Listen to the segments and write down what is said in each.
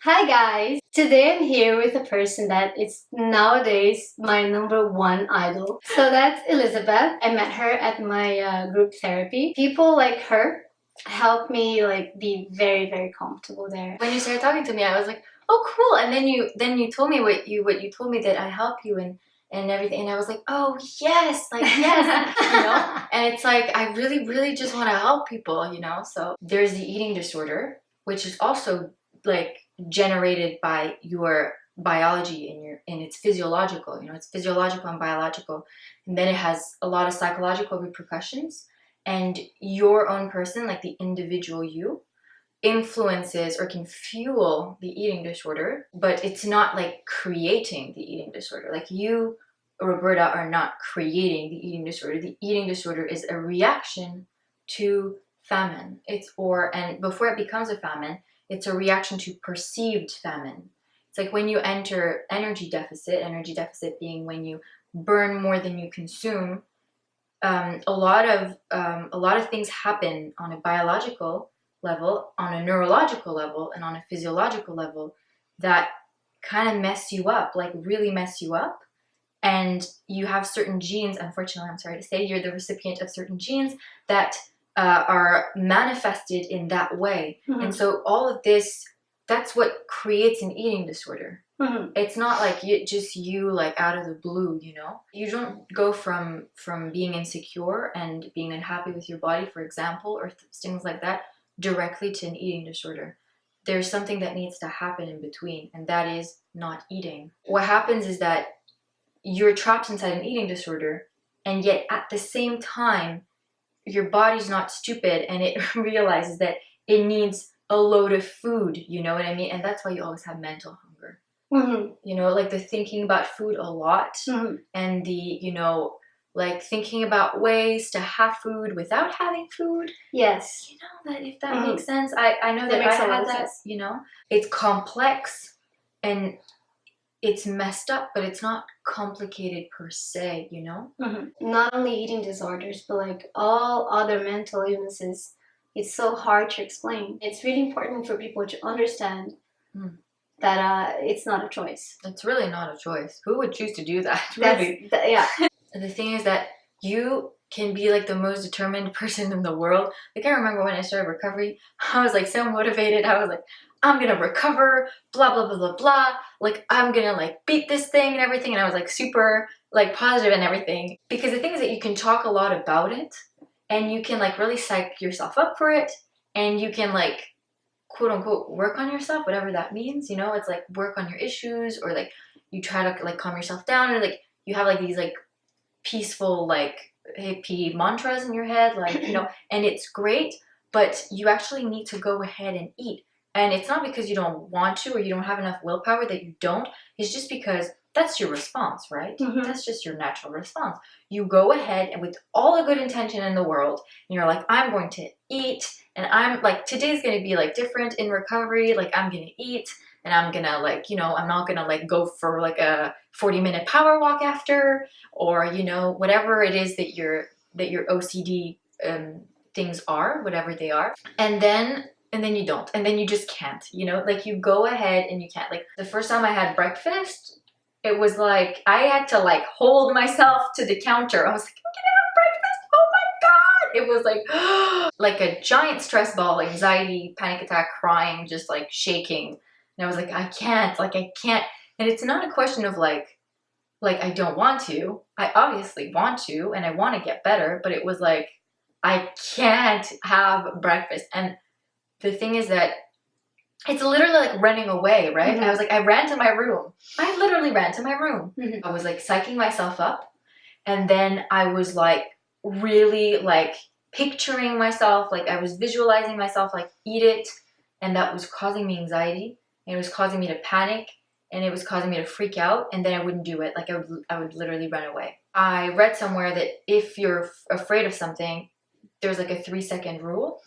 Hi guys! Today I'm here with a person that is nowadays my #1 idol. So that's Elizabeth. I met her at my group therapy. People like her help me be very comfortable there. When you started talking to me, I was like, oh cool. And then you told me what you told me, that I help you and everything, and I was like, oh yes, like yes, and it's like I really just want to help people, so there's the eating disorder, which is also like generated by your biology and it's physiological, it's physiological and biological, and then it has a lot of psychological repercussions, and your own person, like the individual you, influences or can fuel the eating disorder, but it's not like creating the eating disorder. Like you, Roberta, are not creating the eating disorder. The eating disorder is a reaction to famine. And before it becomes a famine, it's a reaction to perceived famine. It's like when you enter energy deficit being when you burn more than you consume. A lot of things happen on a biological level, on a neurological level, and on a physiological level that kind of mess you up, like really mess you up. And you have certain genes, unfortunately, I'm sorry to say, you're the recipient of certain genes that are manifested in that way. Mm-hmm. And so all of this, that's what creates an eating disorder. Mm-hmm. It's not like you like out of the blue, You don't go from being insecure and being unhappy with your body, for example, or things like that, directly to an eating disorder. There's something that needs to happen in between, and that is not eating. What happens is that you're trapped inside an eating disorder, and yet at the same time, your body's not stupid, and it realizes that it needs a load of food, you know what I mean? And that's why you always have mental hunger. Mm-hmm. Like the thinking about food a lot, mm-hmm. and the, like thinking about ways to have food without having food. Yes. That if that mm-hmm. makes sense. I know that I had that, It's complex and it's messed up, but it's not complicated per se, Mm-hmm. Not only eating disorders, but like all other mental illnesses, it's so hard to explain. It's really important for people to understand that it's not a choice. It's really not a choice. Who would choose to do that? Really? Yeah. The thing is that you can be like the most determined person in the world. Like I remember when I started recovery, I was like so motivated. I was like, I'm gonna recover, blah blah blah blah blah. Like I'm gonna like beat this thing and everything. And I was like super like positive and everything. Because the thing is that you can talk a lot about it, and you can like really psych yourself up for it, and you can like quote unquote work on yourself, whatever that means. It's like work on your issues, or like you try to like calm yourself down, or like you have like these like peaceful like hippie mantras in your head, like and it's great, but you actually need to go ahead and eat. And it's not because you don't want to or you don't have enough willpower that you don't. It's just because that's your response, right? Mm-hmm. That's just your natural response. You go ahead and with all the good intention in the world, and you're like, I'm going to eat, and I'm like, today's going to be like different in recovery, like I'm going to eat, and I'm gonna like, I'm not gonna like go for like a 40-minute power walk after, or whatever it is that your OCD things are, whatever they are, and then you don't, and then you just can't, like you go ahead and you can't. Like the first time I had breakfast, it was like I had to like hold myself to the counter. I was like, I'm gonna have breakfast. Oh my god! It was like like a giant stress ball, anxiety, panic attack, crying, just like shaking. And I was like, I can't. And it's not a question of like I don't want to. I obviously want to, and I want to get better, but it was like, I can't have breakfast. And the thing is that it's literally like running away, right? Mm-hmm. I was like, I ran to my room. I literally ran to my room. Mm-hmm. I was like psyching myself up. And then I was like really like picturing myself, like I was visualizing myself like eat it. And that was causing me anxiety. And it was causing me to panic, and it was causing me to freak out, and then I wouldn't do it. Like I would literally run away. I read somewhere that if you're afraid of something, there's like a 3-second rule.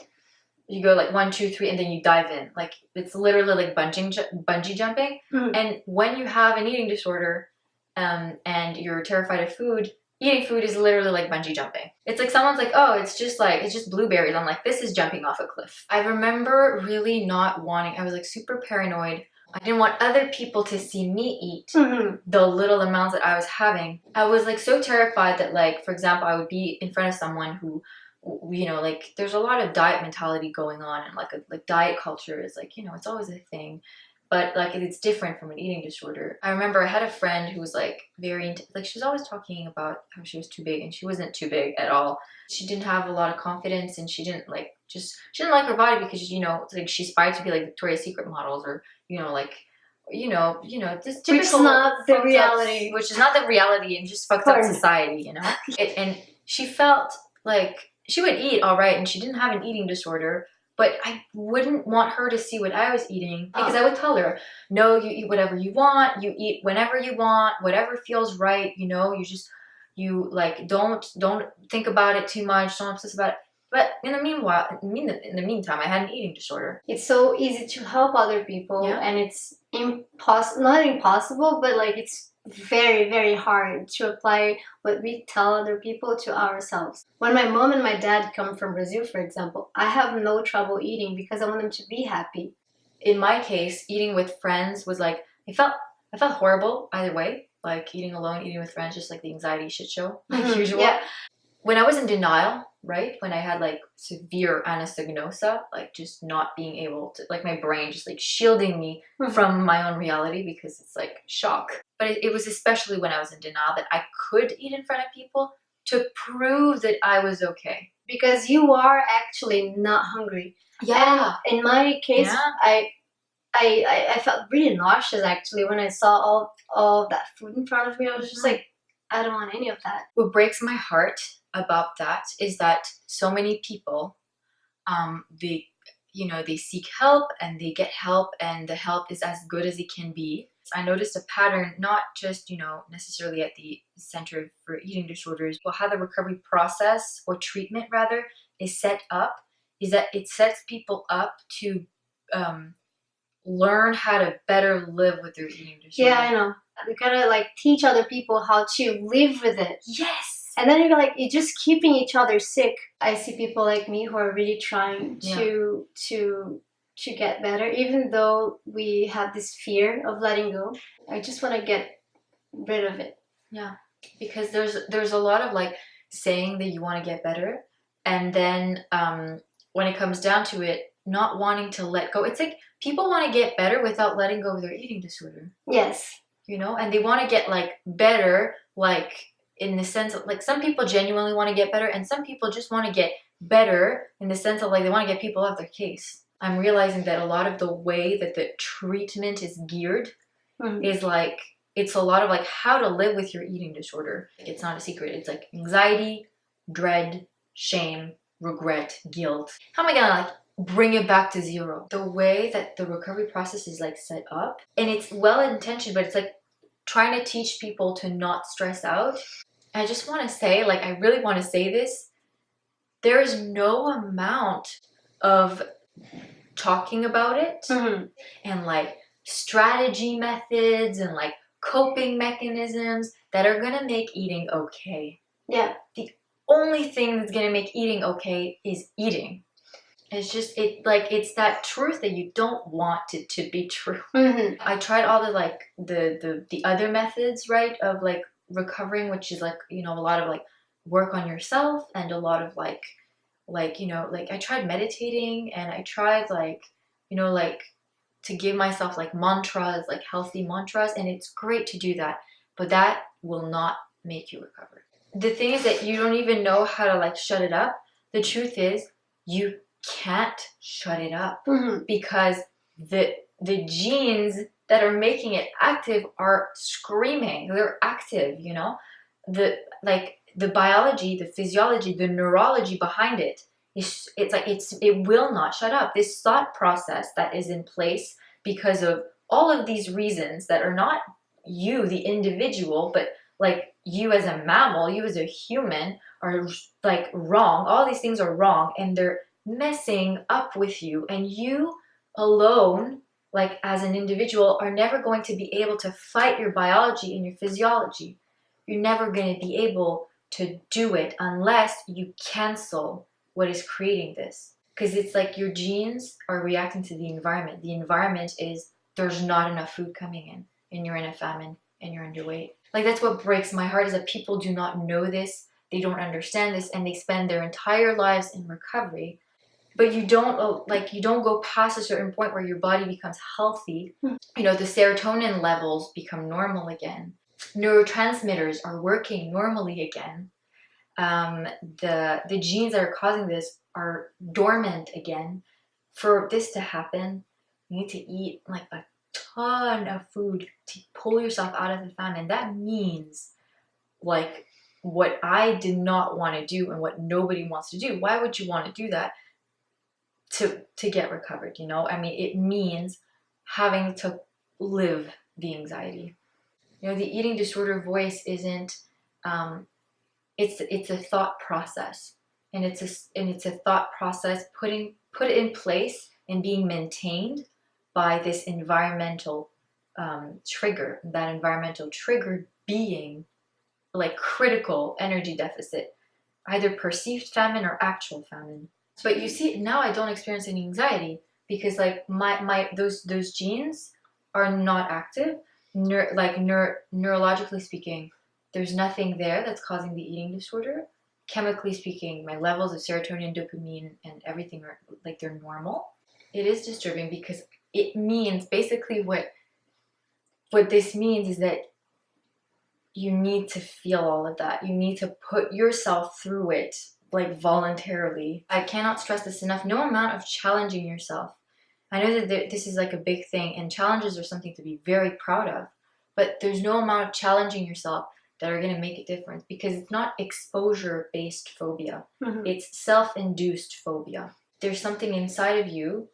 You go like 1, 2, 3, and then you dive in. Like it's literally like bungee jumping. Mm-hmm. And when you have an eating disorder, and you're terrified of food, eating food is literally like bungee jumping. It's like someone's like, oh, it's just blueberries. I'm like, this is jumping off a cliff. I remember really not wanting, I was like super paranoid I didn't want other people to see me eat Mm-hmm. the little amounts that I was having. I was like so terrified that, like, for example, I would be in front of someone who, you know, like, there's a lot of diet mentality going on, and like diet culture is like, you know, it's always a thing, but like it's different from an eating disorder. I remember I had a friend who was like like, she was always talking about how she was too big, and she wasn't too big at all. She didn't have a lot of confidence, and she didn't like her body because, you know, like, she aspired to be like Victoria's Secret models, or, you know, like, this Which is typical not the fucked up- reality. which is not the reality, and just fucked up society, you know. And she felt like she would eat all right, and she didn't have an eating disorder, but I wouldn't want her to see what I was eating, because I would tell her, no, you eat whatever you want, you eat whenever you want, whatever feels right, you know, you like, don't think about it too much, don't obsess about it. But in the meantime, I had an eating disorder. It's so easy to help other people, Yeah. and it's not impossible, but like, it's very, very hard to apply what we tell other people to ourselves. When my mom and my dad come from Brazil, for example, I have no trouble eating because I want them to be happy. In my case, eating with friends was like, I felt horrible either way. Like, eating alone, eating with friends, just like the anxiety shit show, like usual. Yeah. When I was in denial, right? When I had like severe anosognosia, like just not being able to, like, my brain just like shielding me from my own reality because it's like shock. But it was especially when I was in denial that I could eat in front of people to prove that I was okay. Because you are actually not hungry. Yeah. And in my case, Yeah. I felt really nauseous actually when I saw all of that food in front of me. I was just like, I don't want any of that. What breaks my heart about that is that so many people, they seek help and they get help, and the help is as good as it can be. I noticed a pattern, not just, you know, necessarily at the Center for Eating Disorders, but how the recovery process, or treatment rather, is set up, is that it sets people up to learn how to better live with their eating disorder. Yeah, I know. We gotta like teach other people how to live with it. Yes. And then you're just keeping each other sick. I see people like me who are really trying to get better, even though we have this fear of letting go. I just want to get rid of it. Yeah, because there's a lot of like saying that you want to get better, and then when it comes down to it, not wanting to let go. It's like people want to get better without letting go of their eating disorder. Yes. You know, and they want to get like better, like in the sense of like, some people genuinely want to get better, and some people just want to get better in the sense of like they want to get people off their case. I'm realizing that a lot of the way that the treatment is geared is like, it's a lot of like how to live with your eating disorder. It's not a secret. It's like anxiety, dread, shame, regret, guilt. How am I gonna like bring it back to zero? The way that the recovery process is like set up, and it's well intentioned, but it's like trying to teach people to not stress out. I just want to say, like, I really want to say this. There is no amount of talking about it and like strategy methods and like coping mechanisms that are gonna make eating okay. Yeah. The only thing that's gonna make eating okay is eating. It's just, it's that truth that you don't want it to be true. I tried all the like the other methods, right, of like recovering, which is like, you know, a lot of like work on yourself, and a lot of like you know, like I tried meditating, and I tried like, you know, like to give myself like mantras, like healthy mantras, and it's great to do that, but that will not make you recover. The thing is that you don't even know how to like shut it up. The truth is you can't shut it up because the genes that are making it active are screaming. They're active, you know? The biology, the physiology, the neurology behind it it will not shut up. This thought process that is in place because of all of these reasons that are not you, the individual, but like you as a mammal, you as a human are like wrong. All these things are wrong, and they're messing up with you, and you alone, like as an individual, are never going to be able to fight your biology and your physiology. You're never going to be able to do it unless you cancel what is creating this, because it's like your genes are reacting to the environment. The environment is there's not enough food coming in and you're in a famine and you're underweight. Like, that's what breaks my heart, is that people do not know this, they don't understand this, and they spend their entire lives in recovery. But you don't go past a certain point where your body becomes healthy. You know, the serotonin levels become normal again. Neurotransmitters are working normally again. The genes that are causing this are dormant again. For this to happen, you need to eat like a ton of food to pull yourself out of the famine. That means, like, what I did not want to do and what nobody wants to do. Why would you want to do that to get recovered? You know, I mean, it means having to live the anxiety. You know, the eating disorder voice isn't. It's a thought process, and it's a thought process put in place and being maintained by this environmental trigger. That environmental trigger being like critical energy deficit, either perceived famine or actual famine. But you see, now I don't experience any anxiety because like my those genes are not active. Neurologically speaking, there's nothing there that's causing the eating disorder. Chemically speaking, my levels of serotonin, dopamine, and everything are like they're normal. It is disturbing because it means basically what this means is that you need to feel all of that. You need to put yourself through it, like voluntarily. I cannot stress this enough. No amount of challenging yourself. I know that this is like a big thing, and challenges are something to be very proud of, but there's no amount of challenging yourself that are going to make a difference, because it's not exposure-based phobia. It's self-induced phobia. There's something inside of you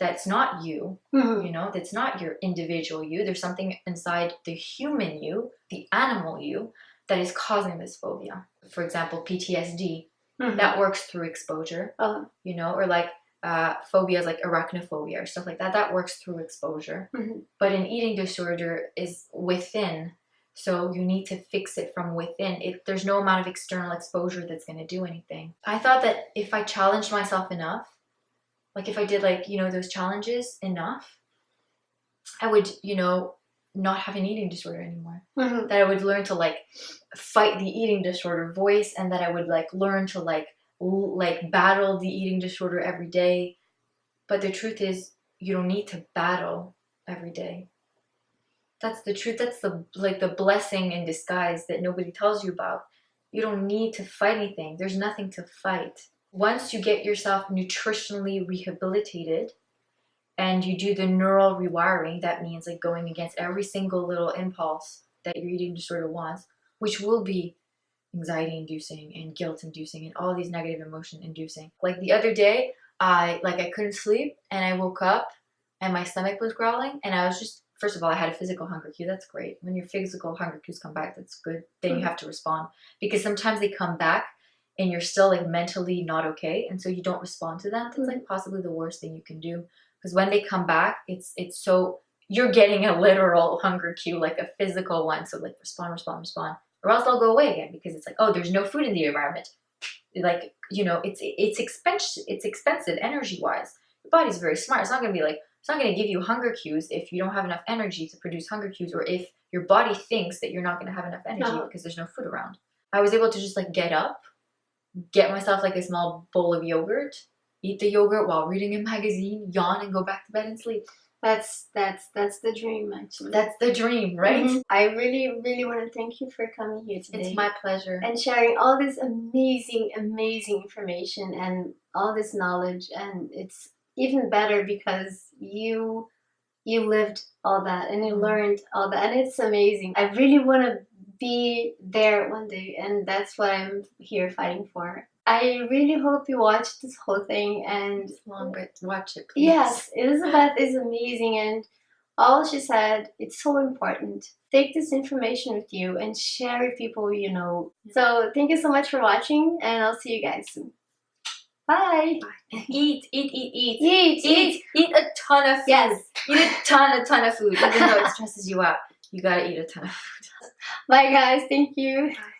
that's not you, you know, that's not your individual you. There's something inside the human you, the animal you, that is causing this phobia. For example, PTSD, that works through exposure, you know, or like phobias like arachnophobia or stuff like that, that works through exposure. But an eating disorder is within, so you need to fix it from within. There's no amount of external exposure that's going to do anything. I thought that if I challenged myself enough, like if I did like, you know, those challenges enough, I would, you know, not have an eating disorder anymore. That I would learn to like fight the eating disorder voice, and that I would like learn to like battle the eating disorder every day. But the truth is, you don't need to battle every day. That's the truth. That's the blessing in disguise that nobody tells you about. You don't need to fight anything. There's nothing to fight. Once you get yourself nutritionally rehabilitated and you do the neural rewiring, that means like going against every single little impulse that your eating disorder wants, which will be anxiety inducing and guilt inducing and all these negative emotion inducing. Like the other day, I couldn't sleep, and I woke up and my stomach was growling, and I was just, first of all, I had a physical hunger cue. That's great. When your physical hunger cues come back, that's good. Then you have to respond, because sometimes they come back and you're still like mentally not okay, and so you don't respond to them. That's like possibly the worst thing you can do, because when they come back, it's so you're getting a literal hunger cue, like a physical one. So like respond, or else they'll go away again, because it's like, oh, there's no food in the environment. Like, you know, it's expensive energy wise. Your body's very smart. It's not going to give you hunger cues if you don't have enough energy to produce hunger cues, or if your body thinks that you're not going to have enough energy because there's no food around. I was able to just like get up, get myself like a small bowl of yogurt, eat the yogurt while reading a magazine, yawn, and go back to bed and sleep. That's the dream, actually. That's the dream, right? I really, really want to thank you for coming here today. It's my pleasure. And sharing all this amazing, amazing information and all this knowledge. And it's even better because you lived all that and you learned all that. And it's amazing. I really want to be there one day, and that's what I'm here fighting for. I really hope you watch this whole thing, and it's long, but watch it, please. Yes, Elizabeth is amazing, and all she said, it's so important. Take this information with you and share with people you know. So thank you so much for watching, and I'll see you guys soon. Bye. Eat a ton of food. Yes. Eat a ton of food, even though it stresses you out. You gotta eat a ton of food. Bye guys, thank you. Bye.